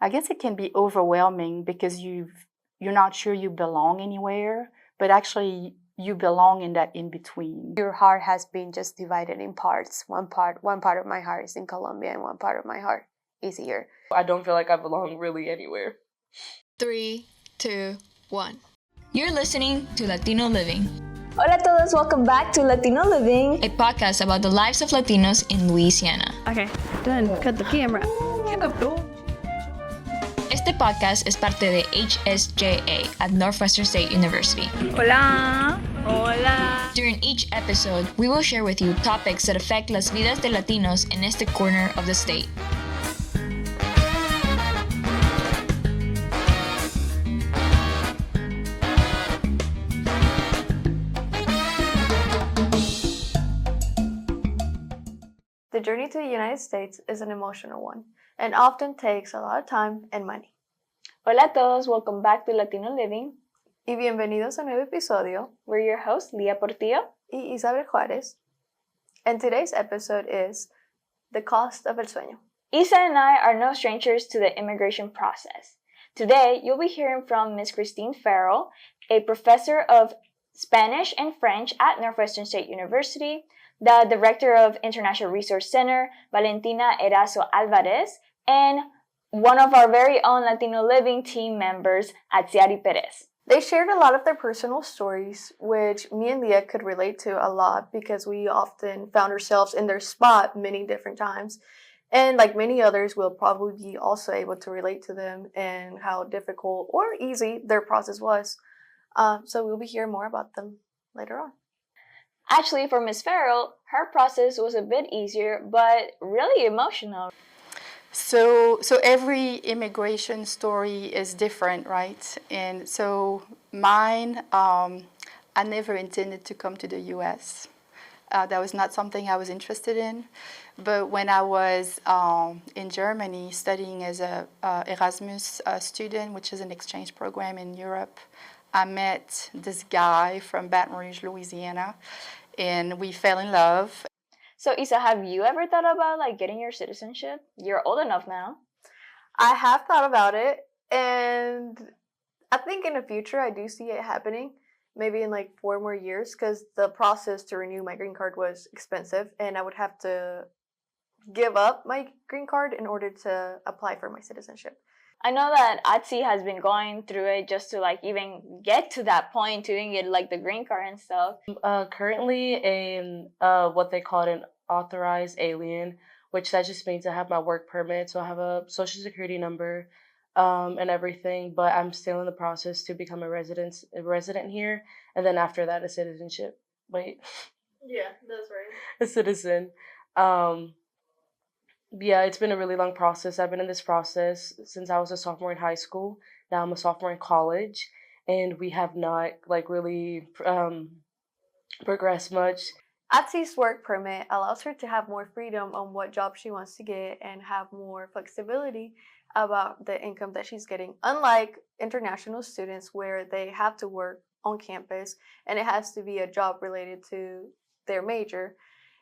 I guess it can be overwhelming because you're not sure you belong anywhere, but actually you belong in that in between. Your heart has been just divided in parts. One part of my heart is in Colombia and one part of my heart is here. I don't feel like I belong really anywhere. 3, 2, 1. You're listening to Latino Living. Hola a todos, welcome back to Latino Living, a podcast about the lives of Latinos in Louisiana. Okay, done. Cut the camera. Este podcast es parte de HSJA at Northwestern State University. Hola. Hola. During each episode, we will share with you topics that affect las vidas de Latinos in este corner of the state. The journey to the United States is an emotional one and often takes a lot of time and money. Hola a todos, welcome back to Latino Living. Y bienvenidos a un nuevo episodio. We're your hosts, Lia Portillo y Isabel Juárez. And today's episode is The Cost of el Sueño. Isa and I are no strangers to the immigration process. Today, you'll be hearing from Ms. Christine Farrell, a professor of Spanish and French at Northwestern State University, the Director of International Resource Center, Valentina Erazo Alvarez, and one of our very own Latino Living team members, Atziari Perez. They shared a lot of their personal stories, which me and Leah could relate to a lot because we often found ourselves in their spot many different times. And like many others, we'll probably be also able to relate to them and how difficult or easy their process was. So we'll be hearing more about them later on. Actually, for Ms. Farrell, her process was a bit easier, but really emotional. So every immigration story is different, right? And so mine, I never intended to come to the U.S. That was not something I was interested in. But when I was in Germany studying as a Erasmus student, which is an exchange program in Europe, I met this guy from Baton Rouge, Louisiana, and we fell in love. So, Isa, have you ever thought about getting your citizenship? You're old enough now. I have thought about it, and I think in the future I do see it happening, maybe in 4 more years, because the process to renew my green card was expensive, and I would have to give up my green card in order to apply for my citizenship. I know that Atsi has been going through it just to even get to that point to even get the green card and stuff. Currently in what they call an authorized alien, which that just means I have my work permit, so I have a social security number and everything, but I'm still in the process to become a resident here, and then after that a citizenship. Wait. Yeah, that's right. A citizen. Yeah, it's been a really long process. I've been in this process since I was a sophomore in high school. Now I'm a sophomore in college, and we have not really progressed much. Atsi's work permit allows her to have more freedom on what job she wants to get and have more flexibility about the income that she's getting, unlike international students where they have to work on campus and it has to be a job related to their major.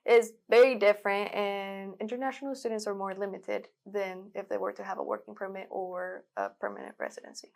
Is very different, and international students are more limited than if they were to have a working permit or a permanent residency.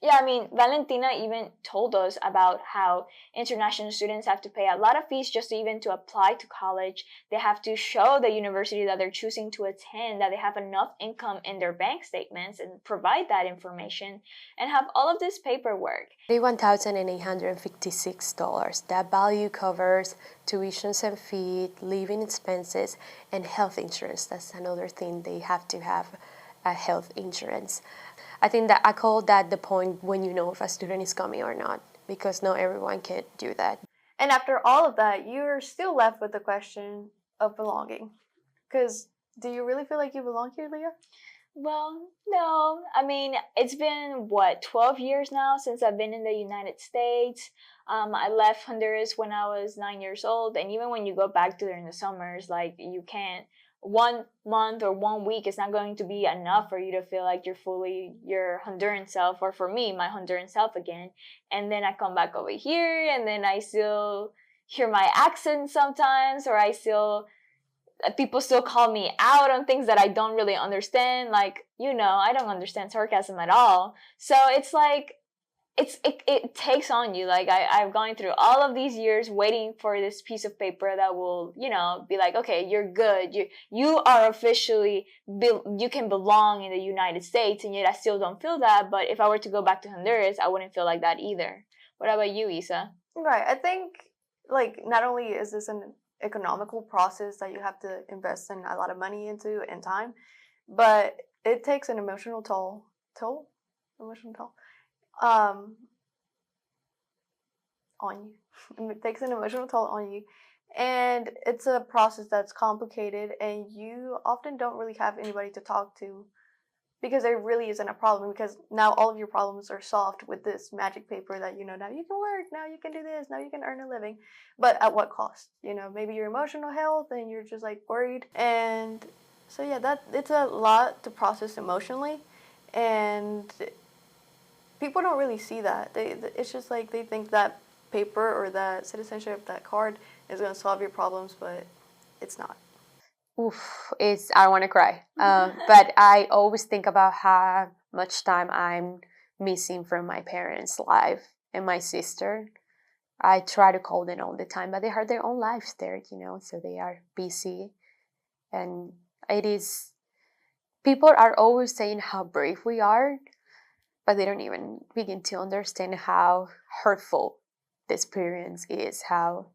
Yeah, I mean, Valentina even told us about how international students have to pay a lot of fees just to apply to college. They have to show the university that they're choosing to attend, that they have enough income in their bank statements and provide that information and have all of this paperwork. $31,856. That value covers tuitions and fees, living expenses, and health insurance. That's another thing, they have to have a health insurance. I think that I call that the point when you know if a student is coming or not, because not everyone can do that. And after all of that, you're still left with the question of belonging. Because do you really feel like you belong here, Leah? Well, no. I mean, it's been, 12 years now since I've been in the United States. I left Honduras when I was 9 years old, and even when you go back during the summers, you can't. 1 month or 1 week is not going to be enough for you to feel like you're fully your Honduran self, or for me, my Honduran self again. And then I come back over here, and then I still hear my accent sometimes, or I still people still call me out on things that I don't really understand. Like, I don't understand sarcasm at all. So it's like, it takes on you. Like I've gone through all of these years waiting for this piece of paper that will, be like, okay, you're good. You are officially, you can belong in the United States, and yet I still don't feel that. But if I were to go back to Honduras, I wouldn't feel like that either. What about you, Isa? Right. I think, like, not only is this an economical process that you have to invest in a lot of money into and time, but it takes an emotional emotional toll, um, on you. It takes an emotional toll on you, and it's a process that's complicated, and you often don't really have anybody to talk to because there really isn't a problem, because now all of your problems are solved with this magic paper that now you can work, now you can do this, now you can earn a living, but at what cost? Maybe your emotional health, and you're just like worried. And so yeah, that it's a lot to process emotionally, and people don't really see that. It's just like they think that paper or that citizenship, that card, is going to solve your problems, but it's not. Oof, I want to cry. But I always think about how much time I'm missing from my parents' life and my sister. I try to call them all the time, but they have their own lives there, so they are busy. And it is, people are always saying how brave we are, but they don't even begin to understand how hurtful the experience is, how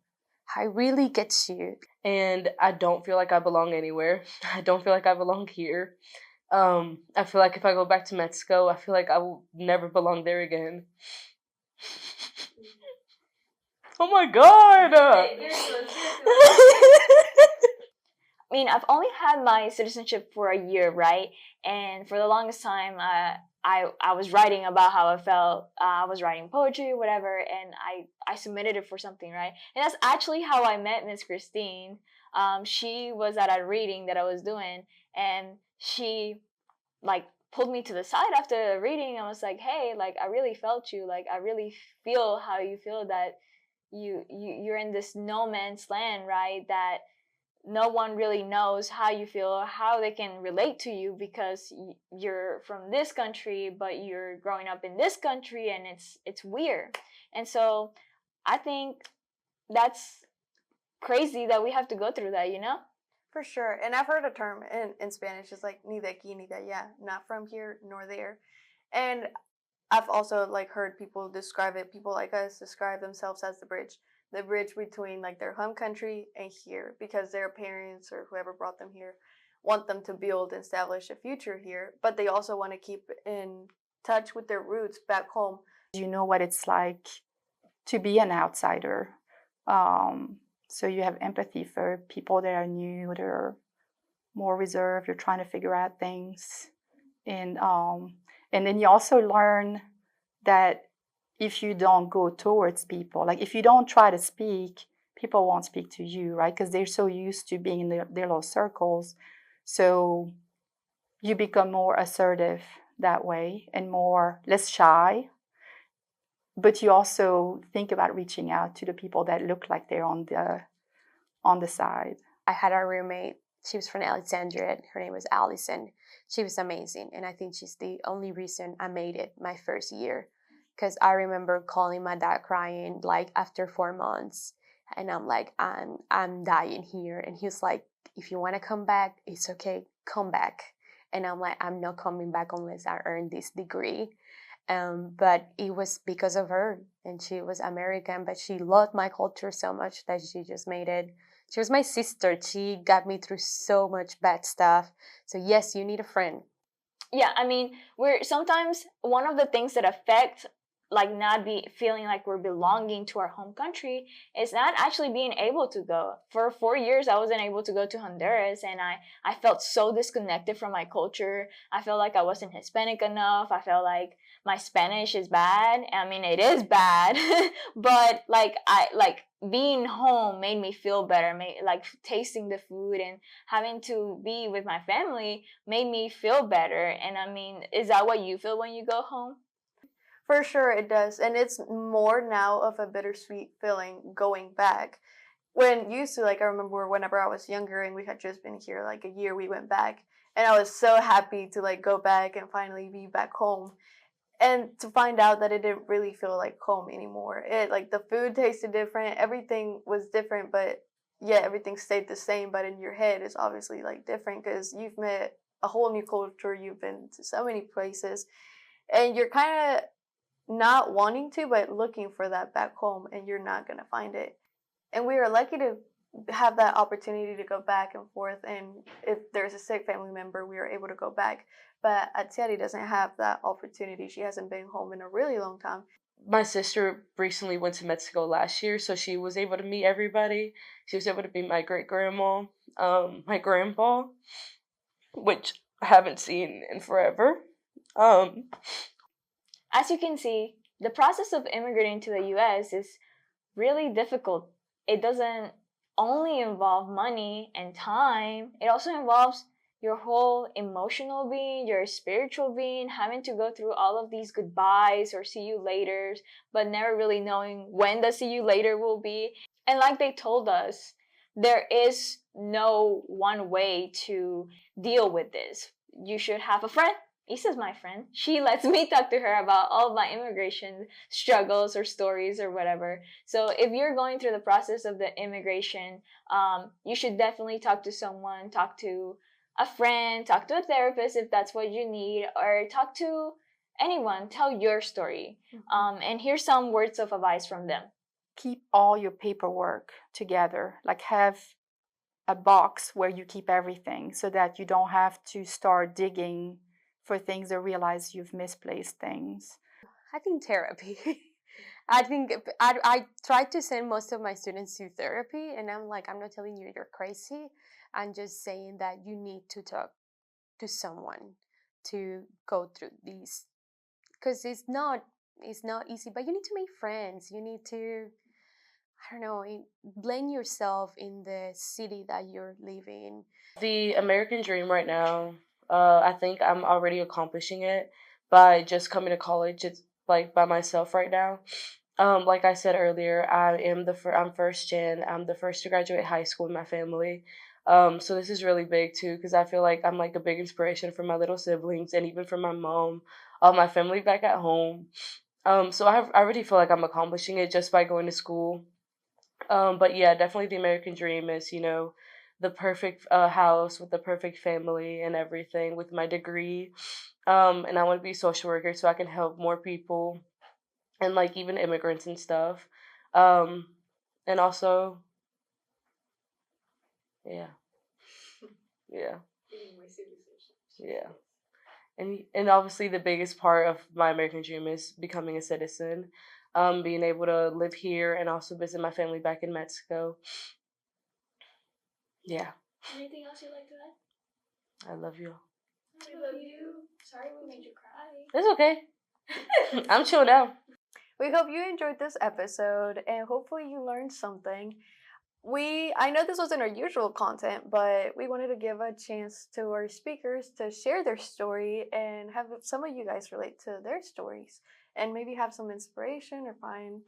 it really gets you. And I don't feel like I belong anywhere. I don't feel like I belong here. I feel like if I go back to Mexico, I feel like I will never belong there again. Oh my god! I mean, I've only had my citizenship for a year, right? And for the longest time, I was writing about how I felt. I was writing poetry, whatever, and I submitted it for something, right? And that's actually how I met Miss Christine. She was at a reading that I was doing, and she like pulled me to the side after the reading. I was like, hey, like I really felt you. Like I really feel how you feel, that you're in this no man's land, right? That no one really knows how you feel or how they can relate to you, because you're from this country but you're growing up in this country, and it's weird. And so I think that's crazy that we have to go through that. For sure. And I've heard a term in Spanish, it's like ni de aquí ni de allá, not from here nor there. And I've also like heard people describe it, people like us describe themselves as the bridge between like their home country and here, because their parents or whoever brought them here want them to build and establish a future here, but they also want to keep in touch with their roots back home. You know what it's like to be an outsider. So you have empathy for people that are new, that are more reserved, you're trying to figure out things. And then you also learn that if you don't go towards people, like if you don't try to speak, people won't speak to you, right? Because they're so used to being in their little circles. So you become more assertive that way and less shy. But you also think about reaching out to the people that look like they're on the side. I had a roommate. She was from Alexandria. Her name was Allison. She was amazing, and I think she's the only reason I made it my first year. Because I remember calling my dad crying like after 4 months, and I'm like, I'm dying here, and he was like, if you want to come back, it's okay, come back. And I'm like, I'm not coming back unless I earn this degree. But it was because of her, and she was American, but she loved my culture so much that she just made it. She was my sister. She got me through so much bad stuff. So yes, you need a friend. Yeah, I mean, we're sometimes one of the things that affect like not be feeling like we're belonging to our home country is not actually being able to go. For 4 years I wasn't able to go to Honduras, and I felt so disconnected from my culture. I felt like I wasn't Hispanic enough. I felt like my Spanish is bad. I mean, it is bad. But like being home made me feel better. Like tasting the food and having to be with my family made me feel better. And I mean, is that what you feel when you go home? For sure it does. And it's more now of a bittersweet feeling going back. when used to, like, I remember whenever I was younger and we had just been here like a year, we went back, and I was so happy to like go back and finally be back home, and to find out that it didn't really feel like home anymore. It, like, the food tasted different, everything was different, but yeah, everything stayed the same, but in your head it's obviously like different because you've met a whole new culture, you've been to so many places, and you're kind of not wanting to but looking for that back home, and you're not going to find it. And we are lucky to have that opportunity to go back and forth, and if there's a sick family member, we are able to go back. But Atiari doesn't have that opportunity. She hasn't been home in a really long time. My sister recently went to Mexico last year, so she was able to meet everybody. She was able to meet my great grandma, my grandpa, which I haven't seen in forever. As you can see, the process of immigrating to the US is really difficult. It doesn't only involve money and time, it also involves your whole emotional being, your spiritual being, having to go through all of these goodbyes or see you laters, but never really knowing when the see you later will be. And like they told us, there is no one way to deal with this. You should have a friend. Isa's my friend. She lets me talk to her about all of my immigration struggles or stories or whatever. So if you're going through the process of the immigration, you should definitely talk to someone, talk to a friend, talk to a therapist if that's what you need, or talk to anyone. Tell your story. And here's some words of advice from them. Keep all your paperwork together, like have a box where you keep everything so that you don't have to start digging for things or realize you've misplaced things. I think therapy. I think I try to send most of my students to therapy, and I'm like, I'm not telling you you're crazy. I'm just saying that you need to talk to someone to go through these, because it's not easy. But you need to make friends. You need to, I don't know, blend yourself in the city that you're living. The American dream right now, I think I'm already accomplishing it by just coming to college. It's like by myself right now. Like I said earlier, I'm first gen. I'm the first to graduate high school in my family. So this is really big too, because I feel like I'm like a big inspiration for my little siblings and even for my mom, my family back at home. So I really feel like I'm accomplishing it just by going to school. But yeah, definitely the American dream is, the perfect house with the perfect family and everything with my degree. And I want to be a social worker so I can help more people and like even immigrants and stuff. And also, yeah. Yeah. And obviously the biggest part of my American dream is becoming a citizen, being able to live here and also visit my family back in Mexico. Yeah. Anything else you'd like to add? I love you. I love you. Sorry we made you cry. It's okay. I'm chill now. We hope you enjoyed this episode, and hopefully you learned something. I know this wasn't our usual content, but we wanted to give a chance to our speakers to share their story and have some of you guys relate to their stories and maybe have some inspiration or find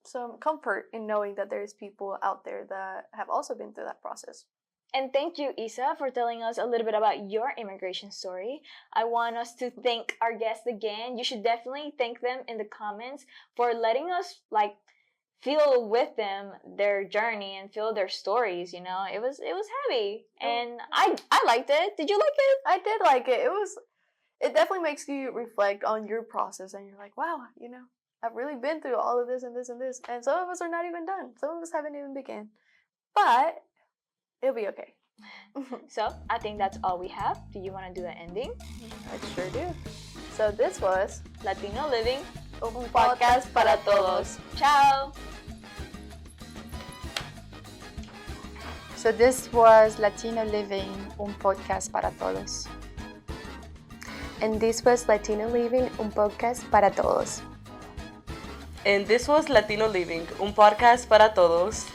some comfort in knowing that there's people out there that have also been through that process. And thank you, Isa, for telling us a little bit about your immigration story. I want us to thank our guests again. You should definitely thank them in the comments for letting us feel with them their journey and feel their stories. It was heavy, and I liked it. Did you like it? I did like it. It definitely makes you reflect on your process, and you're like, wow, I've really been through all of this and this and this, and some of us are not even done. Some of us haven't even begun, but it'll be okay. So I think that's all we have. Do you want to do the ending? I sure do. So this was Latino Living, un podcast para todos. Ciao. So this was Latino Living, un podcast para todos. And this was Latino Living, un podcast para todos. And this was Latino Living, un podcast para todos.